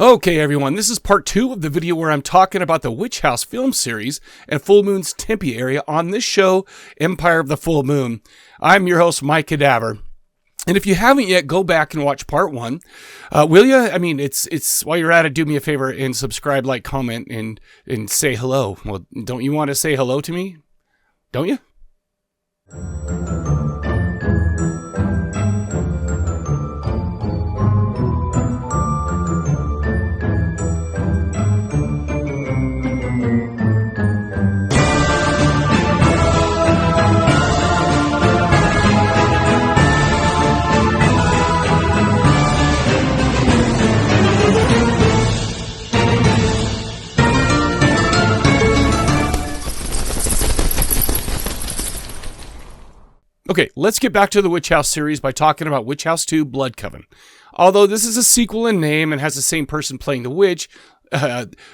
Okay, everyone, this is part 2 of the video where I'm talking about the Witchouse film series and Full Moon's Tempe area on this show, Empire of the Full Moon. I'm your host, Mike Cadaver. And if you haven't yet, go back and watch part 1. Will you? I mean, it's while you're at it, do me a favor and subscribe, like, comment, and say hello. Well, don't you want to say hello to me? Don't you? Okay, let's get back to the Witchouse series by talking about Witchouse 2 Blood Coven. Although this is a sequel in name and has the same person playing the witch,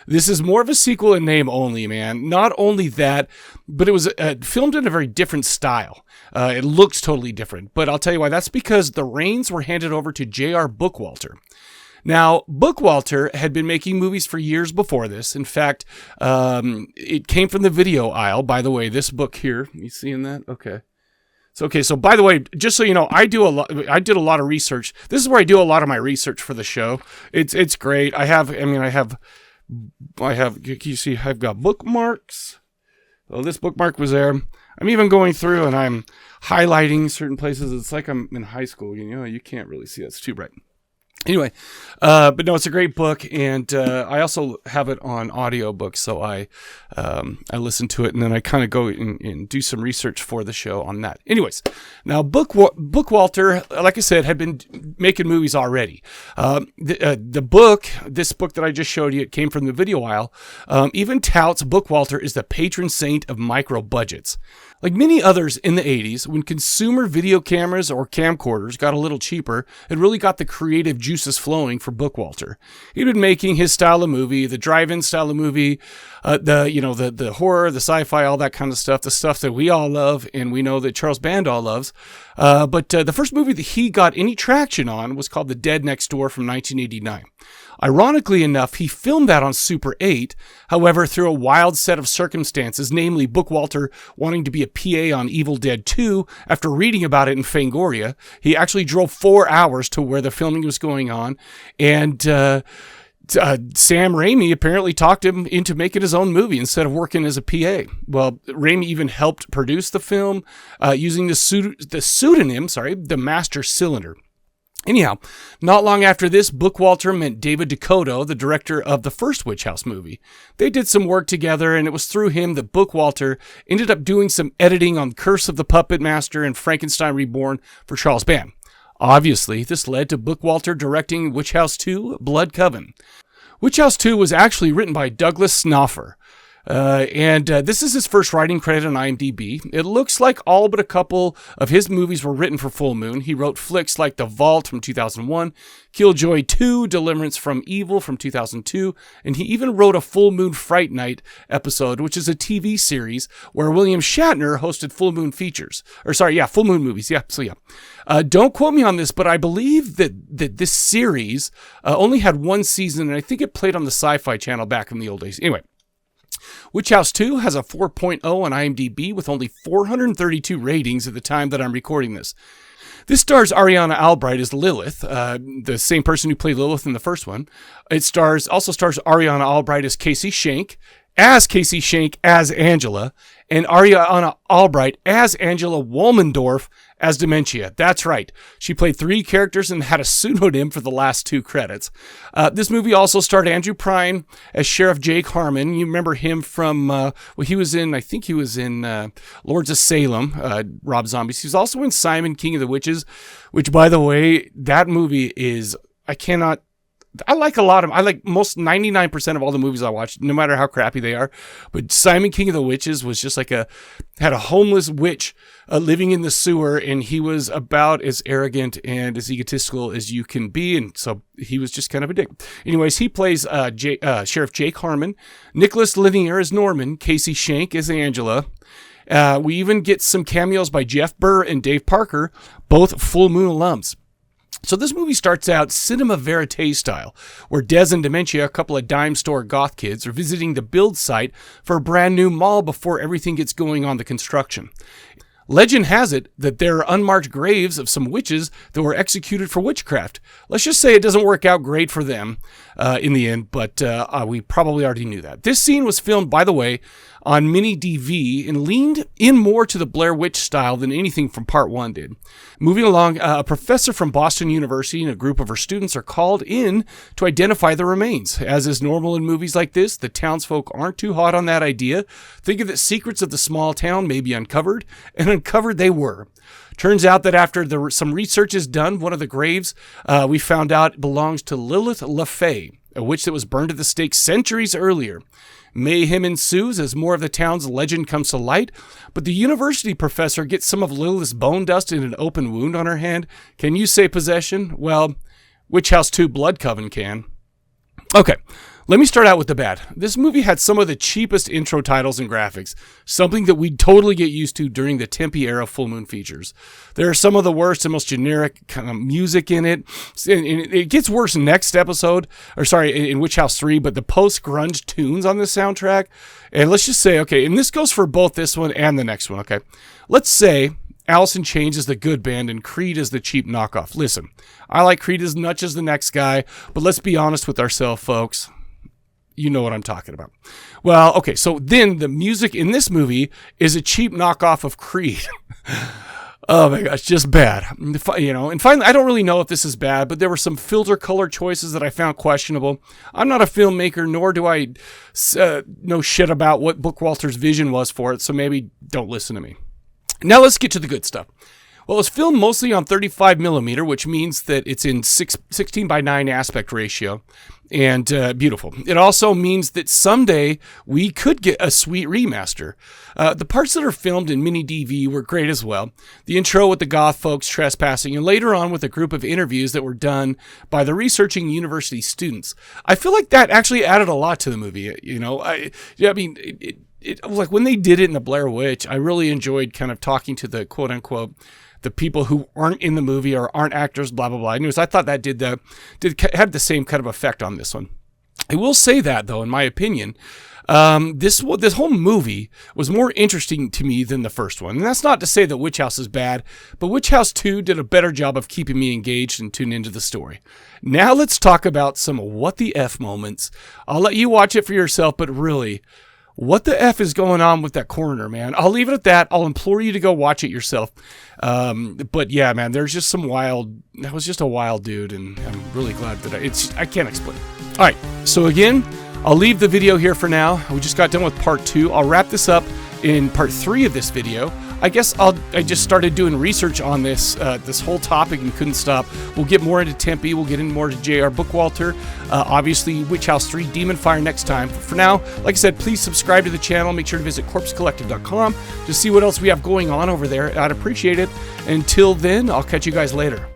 this is more of a sequel in name only, man. Not only that, but it was filmed in a very different style. It looks totally different, but I'll tell you why. That's because the reins were handed over to J.R. Bookwalter. Now, Bookwalter had been making movies for years before this. In fact, it came from the video aisle. By the way, this book here, you seeing that? Okay. So by the way, just so you know, I did a lot of research. This is where I do a lot of my research for the show. It's great. I have, you see, I've got bookmarks. Oh, this bookmark was there. I'm even going through and I'm highlighting certain places. It's like I'm in high school, you know, you can't really see that's too bright. Anyway, but no, it's a great book, and I also have it on audiobook, so I listen to it, and then I kind of go and do some research for the show on that. Anyways, now Bookwalter, like I said, had been making movies already. This book that I just showed you, it came from the video aisle, even touts Bookwalter is the patron saint of micro budgets. Like many others in the 80s, when consumer video cameras or camcorders got a little cheaper, it really got the creative juices flowing for Bookwalter. He'd been making his style of movie, the drive-in style of movie, the horror, the sci-fi, all that kind of stuff, the stuff that we all love and we know that Charles Bandall loves. But the first movie that he got any traction on was called The Dead Next Door from 1989. Ironically enough, he filmed that on Super 8. However, through a wild set of circumstances, namely Bookwalter wanting to be a PA on Evil Dead 2 after reading about it in Fangoria, he actually drove 4 hours to where the filming was going on, and Sam Raimi apparently talked him into making his own movie instead of working as a PA. Well, Raimi even helped produce the film using the pseudonym, The Master Cylinder. Anyhow, not long after this, Bookwalter met David DeCoteau, the director of the first Witchouse movie. They did some work together, and it was through him that Bookwalter ended up doing some editing on Curse of the Puppet Master and Frankenstein Reborn for Charles Band. Obviously, this led to Bookwalter directing Witchouse 2 Blood Coven. Witchouse 2 was actually written by Douglas Snoffer. This is his first writing credit on IMDb. It looks like all but a couple of his movies were written for Full Moon. He wrote flicks like The Vault from 2001, Killjoy 2, Deliverance from Evil from 2002, and he even wrote a Full Moon Fright Night episode, which is a TV series where William Shatner hosted Full Moon features. Full Moon movies. Don't quote me on this, but I believe that this series only had one season, and I think it played on the Sci-Fi Channel back in the old days. Anyway, Witchouse 2 has a 4.0 on IMDb with only 432 ratings at the time that I'm recording this. This stars Ariana Albright as Lilith, the same person who played Lilith in the first one. It also stars Ariana Albright as Casey Shank as Angela, and Ariana Albright as Angela Wolmendorf as Dementia. That's right. She played 3 characters and had a pseudonym for the last 2 credits. This movie also starred Andrew Prine as Sheriff Jake Harmon. You remember him from, he was in Lords of Salem, Rob Zombies. He was also in Simon, King of the Witches, which, by the way, that movie is, I like most 99% of all the movies I watch, no matter how crappy they are. But Simon King of the Witches was just had a homeless witch living in the sewer, and he was about as arrogant and as egotistical as you can be, and so he was just kind of a dick. Anyways, he plays Sheriff Jake Harmon, Nicholas Lanier as Norman, Casey Shank as Angela. We even get some cameos by Jeff Burr and Dave Parker, both Full Moon alums. So this movie starts out cinema verite style, where Des and Dementia, a couple of dime store goth kids, are visiting the build site for a brand new mall before everything gets going on the construction. Legend has it that there are unmarked graves of some witches that were executed for witchcraft. Let's just say it doesn't work out great for them in the end, but we probably already knew that. This scene was filmed, by the way, on mini DV and leaned in more to the Blair Witch style than anything from part 1 did. Moving along, a professor from Boston University and a group of her students are called in to identify the remains. As is normal in movies like this, the townsfolk aren't too hot on that idea, thinking that secrets of the small town may be uncovered, and uncovered they were. Turns out that after some research is done, one of the graves we found out belongs to Lilith LaFay, a witch that was burned at the stake centuries earlier. Mayhem ensues as more of the town's legend comes to light, but the university professor gets some of Lilith's bone dust in an open wound on her hand. Can you say possession? Well, Witchouse 2 Blood Coven can. Okay, let me start out with the bad. This movie had some of the cheapest intro titles and graphics, something that we'd totally get used to during the Tempe era full moon features. There are some of the worst and most generic kind of music in it, and it gets worse next episode, in Witchouse 3, but the post-grunge tunes on the soundtrack, and let's just say, okay, and this goes for both this one and the next one, okay? Let's say Alice in Chains is the good band and Creed is the cheap knockoff. Listen, I like Creed as much as the next guy, but let's be honest with ourselves, folks. You know what I'm talking about. Well, okay, so then the music in this movie is a cheap knockoff of Creed. Oh my gosh, just bad. You know, and finally, I don't really know if this is bad, but there were some filter color choices that I found questionable. I'm not a filmmaker, nor do I know shit about what Bookwalter's vision was for it, so maybe don't listen to me. Now let's get to the good stuff. Well, it was filmed mostly on 35 millimeter, which means that it's in 16:9 aspect ratio, and beautiful. It also means that someday we could get a sweet remaster. The parts that are filmed in mini DV were great as well. The intro with the goth folks trespassing, and later on with a group of interviews that were done by the researching university students. I feel like that actually added a lot to the movie. You know, it like when they did it in the Blair Witch, I really enjoyed kind of talking to the quote unquote the people who aren't in the movie or aren't actors, blah blah blah. Anyways, I thought that had the same kind of effect on this one. I will say that though, in my opinion, this whole movie was more interesting to me than the first one. And that's not to say that Witchouse is bad, but Witchouse 2 did a better job of keeping me engaged and tuned into the story. Now let's talk about some what the F moments. I'll let you watch it for yourself, but really, what the F is going on with that coroner, man? I'll leave it at that. I'll implore you to go watch it yourself. But yeah, man, that was just a wild dude, and I'm really glad that I can't explain. All right, so again, I'll leave the video here for now. We just got done with part 2. I'll wrap this up in part 3 of this video. I guess I just started doing research on this whole topic and couldn't stop. We'll get more into Tempe. We'll get into more to J.R. Bookwalter. Obviously, Witchhouse 3, Demon Fire next time. But for now, like I said, please subscribe to the channel. Make sure to visit corpsecollective.com to see what else we have going on over there. I'd appreciate it. Until then, I'll catch you guys later.